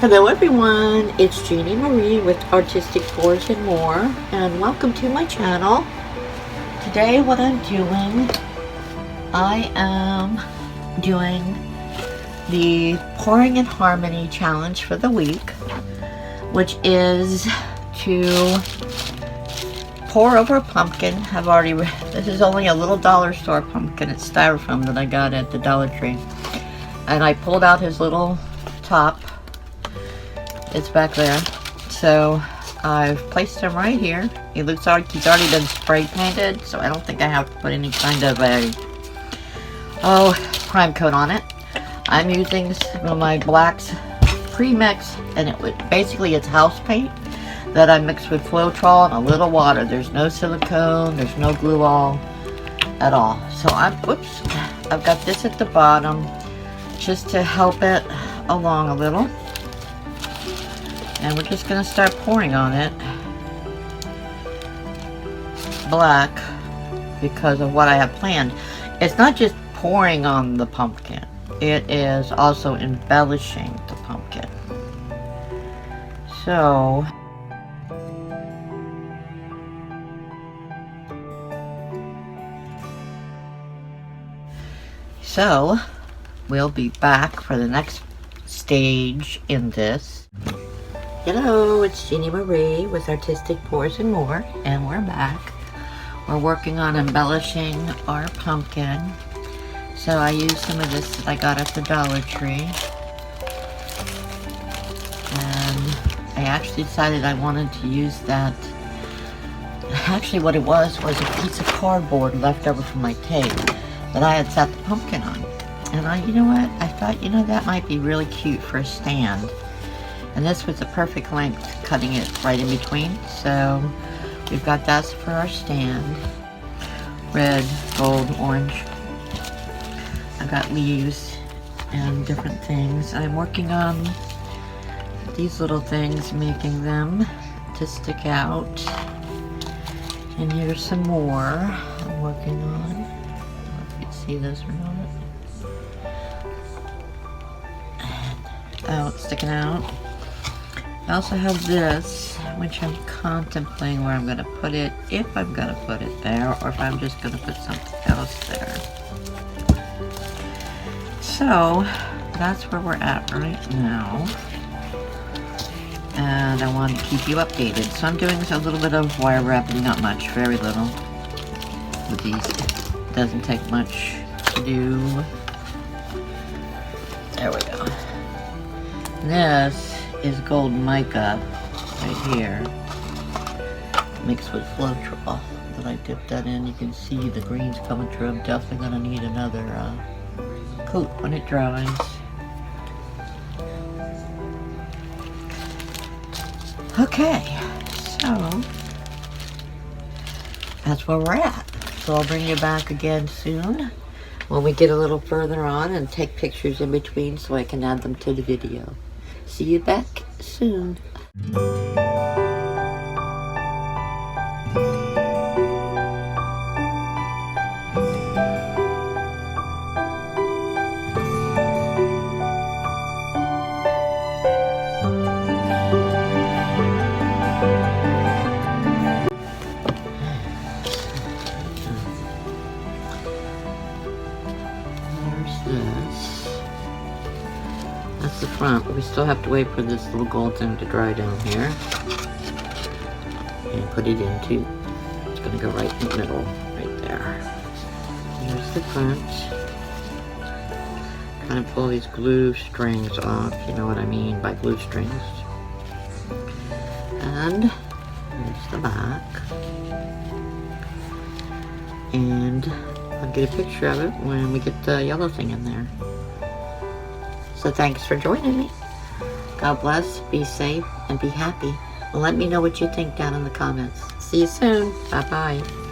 Hello everyone, it's Jeannie Marie with Artistic Pours and More, and welcome to my channel. Today what I'm doing, I am doing the Pouring in Harmony challenge for the week, which is to pour over a pumpkin. This is only a little dollar store pumpkin. It's styrofoam that I got at the Dollar Tree. And I pulled out his little top. It's back there. So I've placed him right here. He looks like he's already been spray painted, so I don't think I have to put any kind of a prime coat on it. I'm using some of my blacks pre-mix, and basically it's house paint that I mixed with Floetrol and a little water. There's no silicone, there's no glue all at all. So I've got this at the bottom just to help it along a little. And we're just going to start pouring on it black because of what I have planned. It's not just pouring on the pumpkin, it is also embellishing the pumpkin. So we'll be back for the next stage in this. Hello, it's Jeannie Marie with Artistic Pours and More, and we're back. We're working on embellishing our pumpkin. So I used some of this that I got at the Dollar Tree. And I actually decided I wanted to use that. Actually what it was a piece of cardboard left over from my tape that I had set the pumpkin on. And you know what? I thought, that might be really cute for a stand. And this was the perfect length, cutting it right in between. So we've got that for our stand. Red, gold, orange. I've got leaves and different things. I'm working on these little things, making them to stick out. And here's some more I'm working on. I don't know if you can see this or not. And sticking out. I also have this, which I'm contemplating where I'm going to put it, if I'm going to put it there, or if I'm just going to put something else there. So, that's where we're at right now. And I want to keep you updated. So I'm doing a little bit of wire wrapping, not much, very little. With these, it doesn't take much to do. There we go. This is gold mica right here, mixed with Floetrol that I dipped that in. You can see the greens coming through. I'm definitely going to need another coat when it dries. Okay, so that's where we're at. So I'll bring you back again soon when we get a little further on and take pictures in between so I can add them to the video. See you back soon. That's the front, but we still have to wait for this little gold thing to dry down here. And put it into, it's going to go right in the middle, right there. Here's the front. Kind of pull these glue strings off, you know what I mean by glue strings. And here's the back. And I'll get a picture of it when we get the yellow thing in there. So thanks for joining me. God bless, be safe, and be happy. Well, let me know what you think down in the comments. See you soon. Bye-bye.